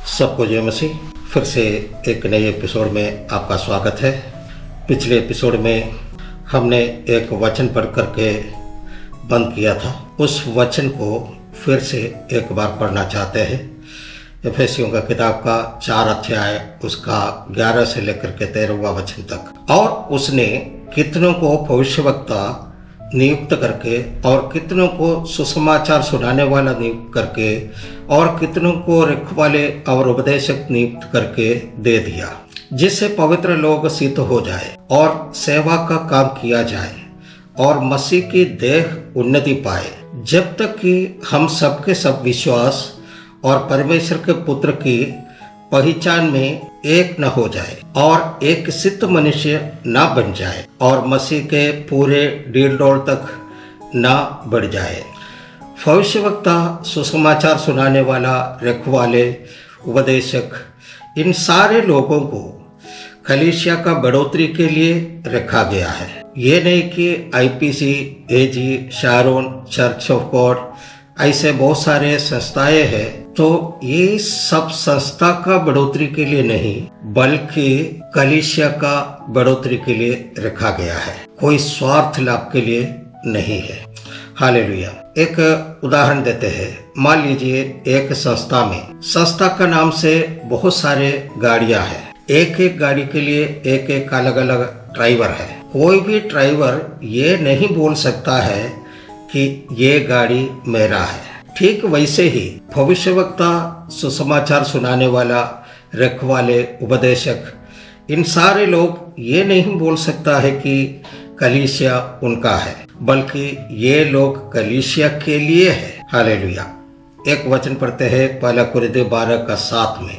सबको जय मसीह। फिर से एक नए एपिसोड में आपका स्वागत है। पिछले एपिसोड में हमने एक वचन पढ़ करके बंद किया था। उस वचन को फिर से एक बार पढ़ना चाहते हैं। एफेसियों का किताब का 4 अध्याय उसका 11 से लेकर के 13वां वचन तक। और उसने कितनों को भविष्यवक्ता नियुक्त करके और कितनों को सुसमाचार सुनाने वाला नियुक्त करके और कितनों को रखवाले और उपदेशक नियुक्त करके दे दिया, जिससे पवित्र लोग सिद्ध हो जाए और सेवा का काम किया जाए और मसीह की देह उन्नति पाए, जब तक कि हम सबके सब विश्वास और परमेश्वर के पुत्र की पहचान में एक न हो जाए और एक सिद्ध मनुष्य न बन जाए और मसीह के पूरे डील-डोल तक न बढ़ जाए। भविष्यवक्ता, सुसमाचार सुनाने वाला, रखवाले, उपदेशक, इन सारे लोगों को कलीसिया का बढ़ोतरी के लिए रखा गया है। ये नहीं कि IPC, AG, Sharon, church of God ऐसे बहुत सारे संस्थाएं हैं, तो ये सब संस्था का बढ़ोतरी के लिए नहीं बल्कि कलीसिया का बढ़ोतरी के लिए रखा गया है, कोई स्वार्थ लाभ के लिए नहीं है। हालेलुया। एक उदाहरण देते हैं। मान लीजिए एक संस्था का नाम से बहुत सारे गाड़ियां हैं। एक एक गाड़ी के लिए एक एक अलग अलग ड्राइवर है। कोई भी ड्राइवर ये नहीं बोल सकता है कि ये गाड़ी मेरा है। ठीक वैसे ही भविष्यवक्ता, सुसमाचार सुनाने वाला, रखवाले, उपदेशक, इन सारे लोग ये नहीं बोल सकता है कि कलीसिया उनका है, बल्कि ये लोग कलीसिया के लिए है। हालेलुया। एक वचन पढ़ते हैं 1 कुरिन्थियों 12:7 में,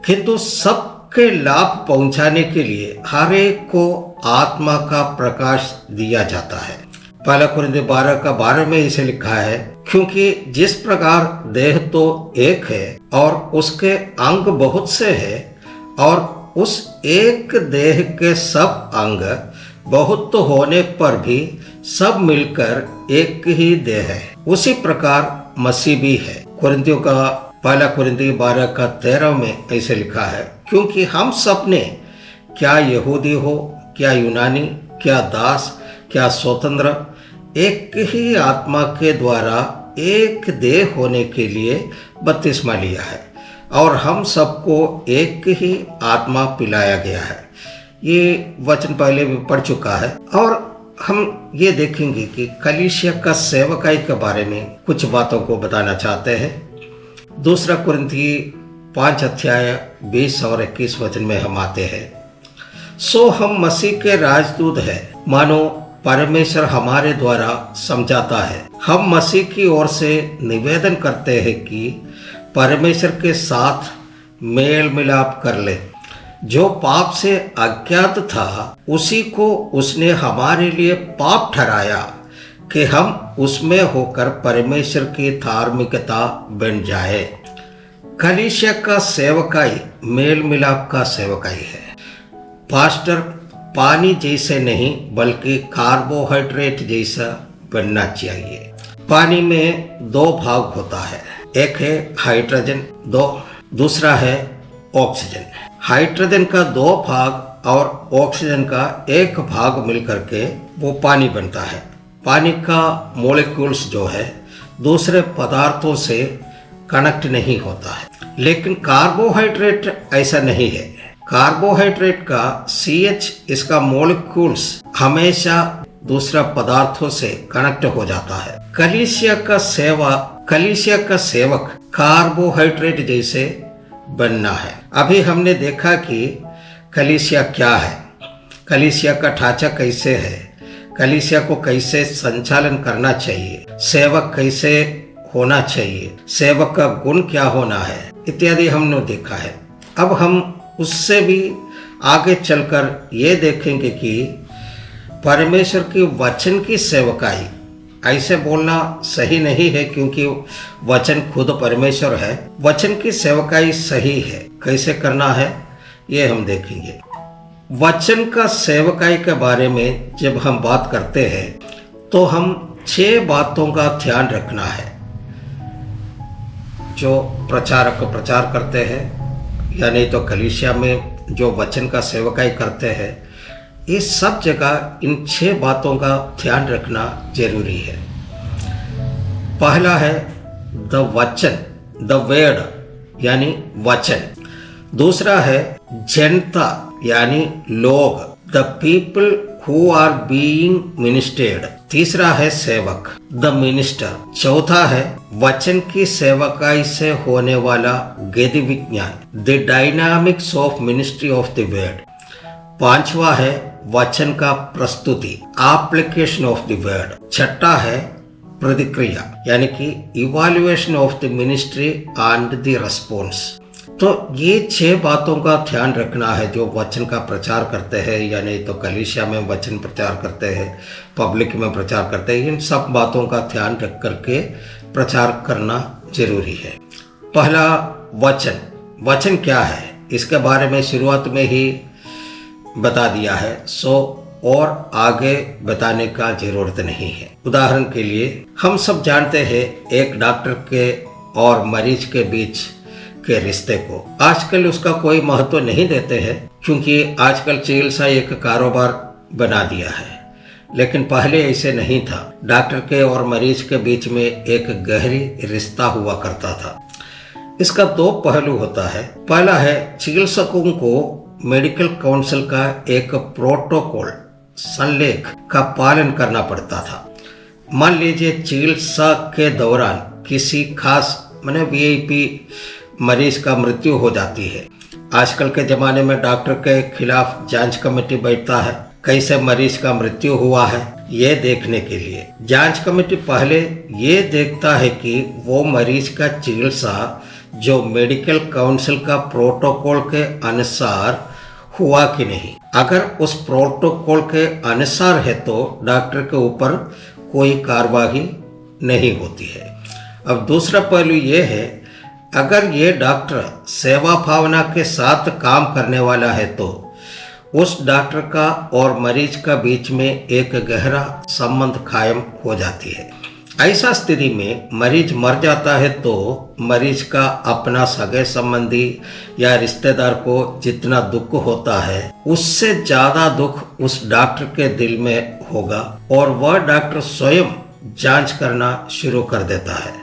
किंतु सबके लाभ पहुंचाने के लिए हर एक को आत्मा का प्रकाश दिया जाता है। 1 कुरिन्थियों 12:12 में इसे लिखा है, क्योंकि जिस प्रकार देह तो एक है और उसके अंग बहुत से हैं और उस एक देह के सब अंग बहुत तो होने पर भी सब मिलकर एक ही देह है, उसी प्रकार मसीह भी है। कुरिन्थियों का 1 कुरिन्थियों 12:13 में ऐसे लिखा है, क्योंकि हम सब ने, क्या यहूदी हो, क्या यूनानी, क्या दास, क्या स्वतंत्र, एक ही आत्मा के द्वारा एक देह होने के लिए बपतिस्मा लिया है और हम सबको एक ही आत्मा पिलाया गया है। ये वचन पहले भी पढ़ चुका है और हम ये देखेंगे कि कलीसिया का सेवकाई के बारे में कुछ बातों को बताना चाहते हैं। 2 कुरिन्थी 5 अध्याय 20 और 21 वचन में हम आते हैं, सो हम मसीह के राजदूत हैं, मानो परमेश्वर हमारे द्वारा समझाता है। हम मसीह की ओर से निवेदन करते हैं कि परमेश्वर के साथ मेल मिलाप कर ले। जो पाप से अज्ञात था उसी को उसने हमारे लिए पाप ठहराया कि हम उसमें होकर परमेश्वर की धार्मिकता बन जाए। कलीसिया का सेवकाई मेल मिलाप का सेवकाई है। पास्टर पानी जैसे नहीं बल्कि कार्बोहाइड्रेट जैसा बनना चाहिए। पानी में 2 भाग होता है, एक है हाइड्रोजन, दूसरा है ऑक्सीजन। हाइड्रोजन का 2 भाग और ऑक्सीजन का 1 भाग मिलकर के वो पानी बनता है। पानी का मॉलिक्यूल्स जो है दूसरे पदार्थों से कनेक्ट नहीं होता है, लेकिन कार्बोहाइड्रेट ऐसा नहीं है। कार्बोहाइड्रेट का CH इसका मॉलिक्यूल्स हमेशा दूसरा पदार्थों से कनेक्ट हो जाता है। कलीसिया का सेवक कार्बोहाइड्रेट जैसे बनना है। अभी हमने देखा कि कलीसिया क्या है, कलीसिया का ढांचा कैसे है, कलीसिया को कैसे संचालन करना चाहिए, सेवक कैसे होना चाहिए, सेवक का गुण क्या होना है, इत्यादि हमने देखा है। अब हम उससे भी आगे चलकर ये देखेंगे कि परमेश्वर की वचन की सेवकाई, ऐसे बोलना सही नहीं है क्योंकि वचन खुद परमेश्वर है। वचन की सेवकाई सही है, कैसे करना है ये हम देखेंगे। वचन का सेवकाई के बारे में जब हम बात करते हैं तो हम 6 बातों का ध्यान रखना है। जो प्रचारक प्रचार करते हैं या नहीं तो कलीसिया में जो वचन का सेवकाई करते हैं, इस सब जगह इन 6 बातों का ध्यान रखना जरूरी है। पहला है द वचन, द वर्ड यानी वचन। दूसरा है जनता यानी लोग, the people who are being ministered. तीसरा है सेवक, द मिनिस्टर। चौथा है वचन की सेवकाई से होने वाला गति विज्ञान, the dynamics of ministry of the word. पांचवा है वचन का प्रस्तुति, एप्लीकेशन ऑफ द वर्ड। छठा है प्रतिक्रिया यानी कि evaluation of the ministry and the response. तो ये 6 बातों का ध्यान रखना है जो वचन का प्रचार करते हैं या नहीं तो कलीसिया में वचन प्रचार करते हैं, पब्लिक में प्रचार करते हैं। इन सब बातों का ध्यान रख करके प्रचार करना जरूरी है। पहला वचन, वचन क्या है इसके बारे में शुरुआत में ही बता दिया है, सो और आगे बताने का जरूरत नहीं है। उदाहरण के लिए हम सब जानते हैं एक डॉक्टर के और मरीज के बीच के रिश्ते को। आजकल उसका कोई महत्व नहीं देते हैं क्योंकि आजकल चिकित्सा एक कारोबार बना दिया है, लेकिन पहले ऐसे नहीं था। डॉक्टर के और मरीज के बीच में एक गहरी रिश्ता हुआ करता था। इसका 2 पहलू होता है। पहला है चिकित्सकों को मेडिकल काउंसिल का एक प्रोटोकॉल, संलेख का पालन करना पड़ता था। मान लीजिए चिकित्सा के दौरान किसी खास माने वीआईपी मरीज का मृत्यु हो जाती है। आजकल के ज़माने में डॉक्टर के खिलाफ जांच कमेटी बैठता है, कैसे मरीज का मृत्यु हुआ है ये देखने के लिए। जांच कमेटी पहले ये देखता है कि वो मरीज का चिकित्सा जो मेडिकल काउंसिल का प्रोटोकॉल के अनुसार हुआ कि नहीं। अगर उस प्रोटोकॉल के अनुसार है तो डॉक्टर के ऊपर कोई कार्रवाई नहीं होती है। अब दूसरा पहलू ये है, अगर ये डॉक्टर सेवा भावना के साथ काम करने वाला है तो उस डॉक्टर का और मरीज का बीच में एक गहरा संबंध कायम हो जाती है। ऐसा स्थिति में मरीज मर जाता है तो मरीज का अपना सगे संबंधी या रिश्तेदार को जितना दुख होता है उससे ज्यादा दुख उस डॉक्टर के दिल में होगा और वह डॉक्टर स्वयं जांच करना शुरू कर देता है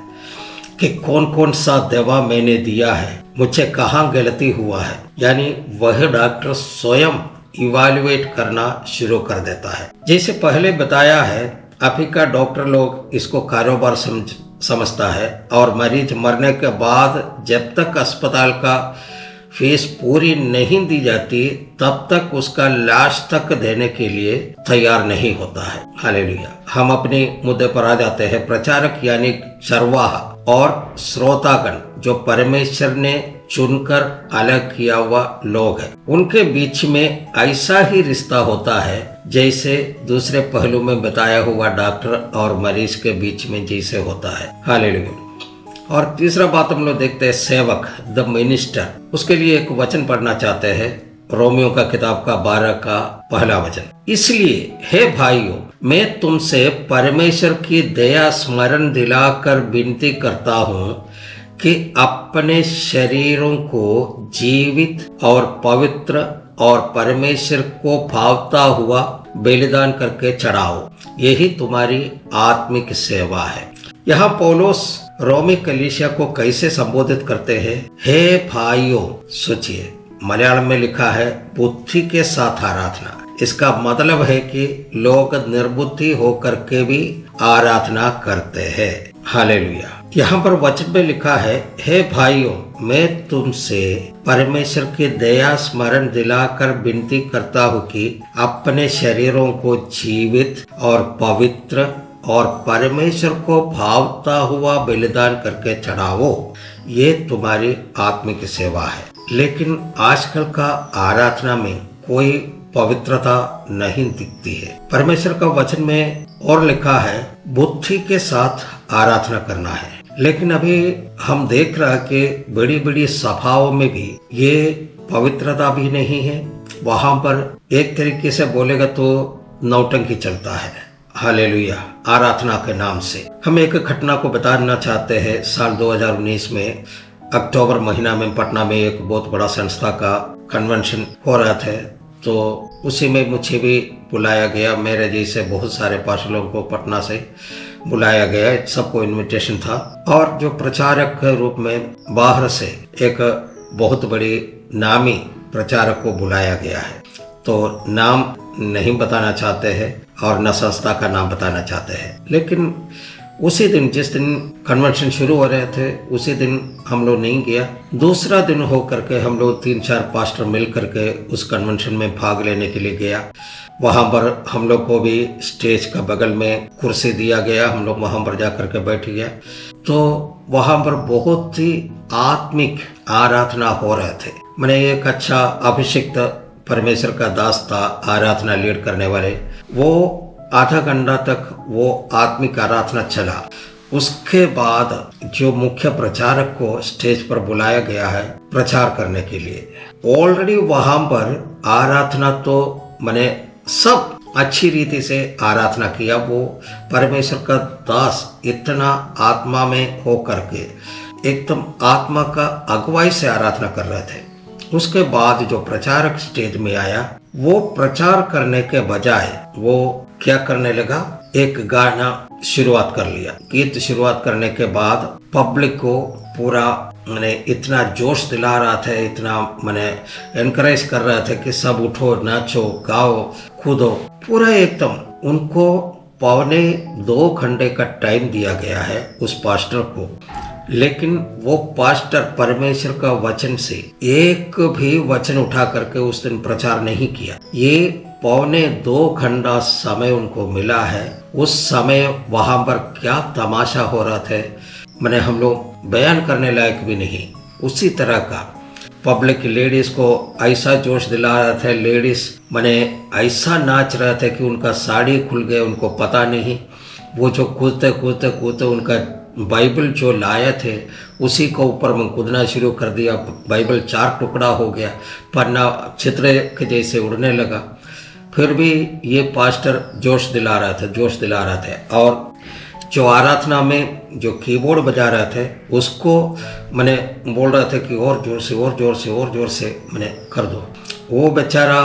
कि कौन कौन सा दवा मैंने दिया है, मुझे कहाँ गलती हुआ है। यानी वह डॉक्टर स्वयं इवैल्यूएट करना शुरू कर देता है। जैसे पहले बताया है, अभी का डॉक्टर लोग इसको कारोबार समझता है और मरीज मरने के बाद जब तक अस्पताल का फीस पूरी नहीं दी जाती तब तक उसका लाश तक देने के लिए तैयार नहीं होता है। हालेलुया। हम अपने मुद्दे पर आ जाते हैं। प्रचारक यानी चरवाहा और श्रोतागण जो परमेश्वर ने चुनकर अलग किया हुआ लोग हैं, उनके बीच में ऐसा ही रिश्ता होता है जैसे दूसरे पहलू में बताया हुआ डॉक्टर और मरीज के बीच में जैसे होता है। हालेलुया। और तीसरा बात हम लोग देखते हैं सेवक, द मिनिस्टर। उसके लिए एक वचन पढ़ना चाहते हैं, रोमियो का किताब का 12 का पहला वचन। इसलिए हे भाइयों, मैं तुमसे परमेश्वर की दया स्मरण दिलाकर विनती करता हूँ कि अपने शरीरों को जीवित और पवित्र और परमेश्वर को भावता हुआ बलिदान करके चढ़ाओ, यही तुम्हारी आत्मिक सेवा है। यहाँ पौलुस रोमी कलीसिया को कैसे संबोधित करते हैं? हे भाइयों। सोचिए, मलयालम में लिखा है बुद्धि के साथ आराधना। इसका मतलब है कि लोग निर्बुद्धि होकर के भी आराधना करते हैं। हालेलुया। यहाँ पर वचन में लिखा है, हे भाइयों, मैं तुमसे परमेश्वर की दया स्मरण दिलाकर विनती करता हूँ कि अपने शरीरों को जीवित और पवित्र और परमेश्वर को भावता हुआ बलिदान करके चढ़ाओ, ये तुम्हारी आत्मिक सेवा है। लेकिन आजकल का आराधना में कोई पवित्रता नहीं दिखती है। परमेश्वर का वचन में और लिखा है बुद्धि के साथ आराधना करना है, लेकिन अभी हम देख रहे हैं कि बड़ी बड़ी सभाओं में भी ये पवित्रता भी नहीं है। वहां पर एक तरीके से बोलेगा तो नौटंकी चलता है। हालेलुया। आराधना के नाम से हम एक घटना को बताना चाहते हैं। साल 2019 में अक्टूबर महीना में पटना में एक बहुत बड़ा संस्था का कन्वेंशन हो रहा था, तो उसी में मुझे भी बुलाया गया। मेरे जैसे बहुत सारे पास्टरों को पटना से बुलाया गया, सबको इनविटेशन था। और जो प्रचारक के रूप में बाहर से एक बहुत बड़ी नामी प्रचारक को बुलाया गया है। तो नाम नहीं बताना चाहते हैं और न संस्था का नाम बताना चाहते हैं, लेकिन उसी दिन जिस दिन कन्वेंशन शुरू हो रहे थे उसी दिन हम लोग नहीं गया। दूसरा दिन हो करके हम लोग 3-4 पास्टर मिल करके उस कन्वेंशन में भाग लेने के लिए गया। वहाँ पर हम लोग को भी स्टेज का बगल में कुर्सी दिया गया, हम लोग वहाँ पर जा करके बैठ गया। तो वहाँ पर बहुत ही आत्मिक आराधना हो रहे थे। मैंने एक अच्छा अभिषिक्त परमेश्वर का दास था, आराधना लीड करने वाले। वो आधा घंटा तक वो आत्मिक आराधना चला। उसके बाद जो मुख्य प्रचारक को स्टेज पर बुलाया गया है प्रचार करने के लिए, ऑलरेडी वहां पर आराधना तो मैंने सब अच्छी रीति से आराधना किया। वो परमेश्वर का दास इतना आत्मा में हो करके एकदम आत्मा का अगुवाई से आराधना कर रहे थे। उसके बाद जो प्रचारक स्टेज में आया, वो प्रचार करने के बजाय वो क्या करने लगा, एक गाना शुरुआत कर लिया। गीत शुरुआत करने के बाद पब्लिक को पूरा मैंने इतना जोश दिला रहा था, इतना मैंने एनकरेज कर रहा था कि सब उठो, नाचो, गाओ, कूदो। पूरा एकदम उनको 1.25 घंटे का टाइम दिया गया है उस पास्टर को, लेकिन वो पास्टर परमेश्वर का वचन से एक भी वचन उठा करके उस दिन प्रचार नहीं किया। ये 1.25 घंटा समय उनको मिला है। उस समय वहां पर क्या तमाशा हो रहा था मैंने हम लोग बयान करने लायक भी नहीं। उसी तरह का पब्लिक लेडीज को ऐसा जोश दिला रहा था, लेडीज मैंने ऐसा नाच रहा था कि उनका साड़ी खुल गया, उनको पता नहीं। वो जो कूदते कूदते कूदते उनका बाइबल जो लाए थे उसी को ऊपर में कूदना शुरू कर दिया। बाइबल 4 टुकड़ा हो गया, पन्ना चित्र के जैसे उड़ने लगा। फिर भी ये पास्टर जोश दिला रहा था। और जो आराधना में जो कीबोर्ड बजा रहे थे उसको मैंने बोल रहा था कि और जोर से मैंने कर दो। वो बेचारा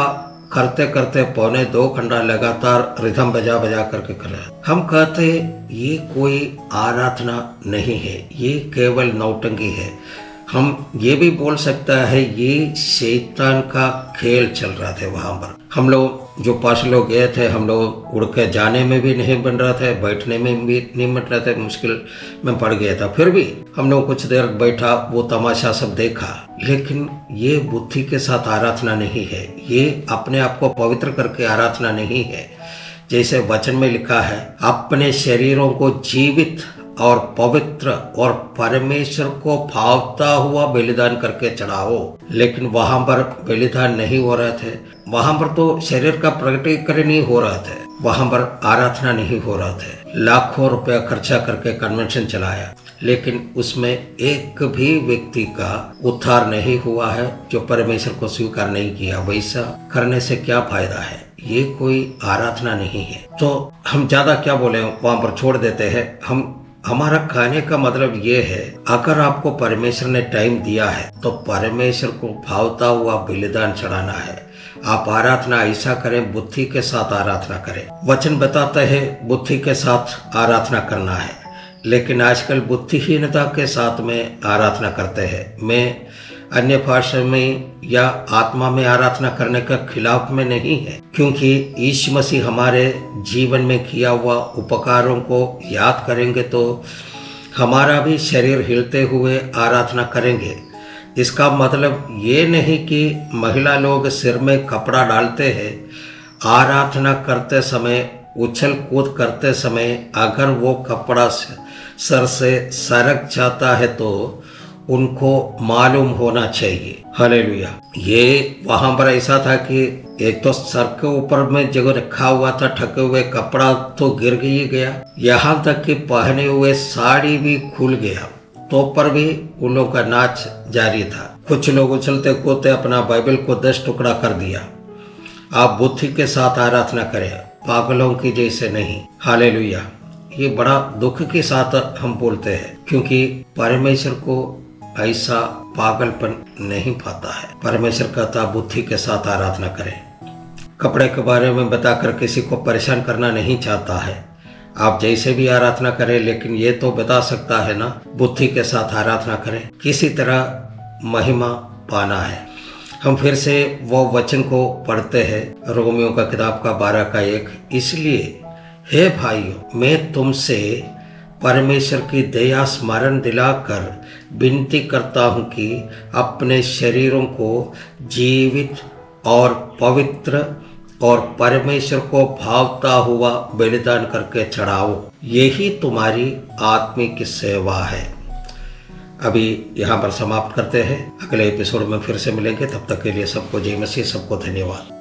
करते करते 1.25 घंटा लगातार रिदम बजा करके कर रहा है। हम कहते ये कोई आराधना नहीं है, ये केवल नौटंकी है। हम ये भी बोल सकता है ये शैतान का खेल चल रहा था वहां पर। हम लोग जो 5 लोग गए थे, हम लोग उड़ के जाने में भी नहीं बन रहा था, बैठने में भी नहीं बन रहा था, मुश्किल में पड़ गया था। फिर भी हम लोग कुछ देर बैठा, वो तमाशा सब देखा। लेकिन ये बुद्धि के साथ आराधना नहीं है, ये अपने आप को पवित्र करके आराधना नहीं है। जैसे वचन में लिखा है, अपने शरीरों को जीवित और पवित्र और परमेश्वर को भावता हुआ बलिदान करके चढ़ाओ। लेकिन वहां पर बलिदान नहीं हो रहे थे, वहां पर तो शरीर का प्रकटीकरण नहीं हो रहा था, वहां पर आराधना नहीं हो रहा था। लाखों रुपया खर्चा करके कन्वेंशन चलाया, लेकिन उसमें एक भी व्यक्ति का उद्धार नहीं हुआ है जो परमेश्वर को स्वीकार नहीं किया। वैसा करने से क्या फायदा है, ये कोई आराधना नहीं है। तो हम ज्यादा क्या बोले, वहां पर छोड़ देते हैं। हमारा कहने का मतलब ये है, अगर आपको परमेश्वर ने टाइम दिया है तो परमेश्वर को भावता हुआ बलिदान चढ़ाना है। आप आराधना ऐसा करें, बुद्धि के साथ आराधना करें। वचन बताता है बुद्धि के साथ आराधना करना है, लेकिन आजकल बुद्धिहीनता के साथ में आराधना करते हैं। मैं अन्य भाषा में या आत्मा में आराधना करने का खिलाफ में नहीं है, क्योंकि यीशु मसीह हमारे जीवन में किया हुआ उपकारों को याद करेंगे तो हमारा भी शरीर हिलते हुए आराधना करेंगे। इसका मतलब ये नहीं कि महिला लोग सिर में कपड़ा डालते हैं, आराधना करते समय, उछल कूद करते समय अगर वो कपड़ा सर से सरक जाता है तो उनको मालूम होना चाहिए। हालेलुया। ये वहां पर ऐसा था कि एक तो सर के ऊपर में जो रखा हुआ था ठके हुए कपड़ा तो गिर ही गया, यहाँ तक कि पहने हुए साड़ी भी खुल गया, तो पर भी उन लोगों का नाच जारी था। कुछ लोग उछलते कूदते अपना बाइबल को 10 टुकड़ा कर दिया। आप बुद्धि के साथ आराधना करें, पागलों की जैसे नहीं। हालेलुया। ये बड़ा दुख के साथ हम बोलते हैं, क्योंकि परमेश्वर को ऐसा पागलपन नहीं पाता है। परमेश्वर कहता बुद्धि के साथ आराधना करें। कपड़े के बारे में बताकर किसी को परेशान करना नहीं चाहता है। आप जैसे भी आराधना करें, लेकिन ये तो बता सकता है ना, बुद्धि के साथ आराधना करें, किसी तरह महिमा पाना है। हम फिर से वो वचन को पढ़ते हैं, रोमियो का किताब का 12 का 1। इसलिए हे भाइयों, मैं तुमसे परमेश्वर की दया स्मरण दिलाकर विनती करता हूँ कि अपने शरीरों को जीवित और पवित्र और परमेश्वर को भावता हुआ बलिदान करके चढ़ाओ, यही तुम्हारी आत्मिक सेवा है। अभी यहाँ पर समाप्त करते हैं, अगले एपिसोड में फिर से मिलेंगे। तब तक के लिए सबको जय मसीह, सबको धन्यवाद।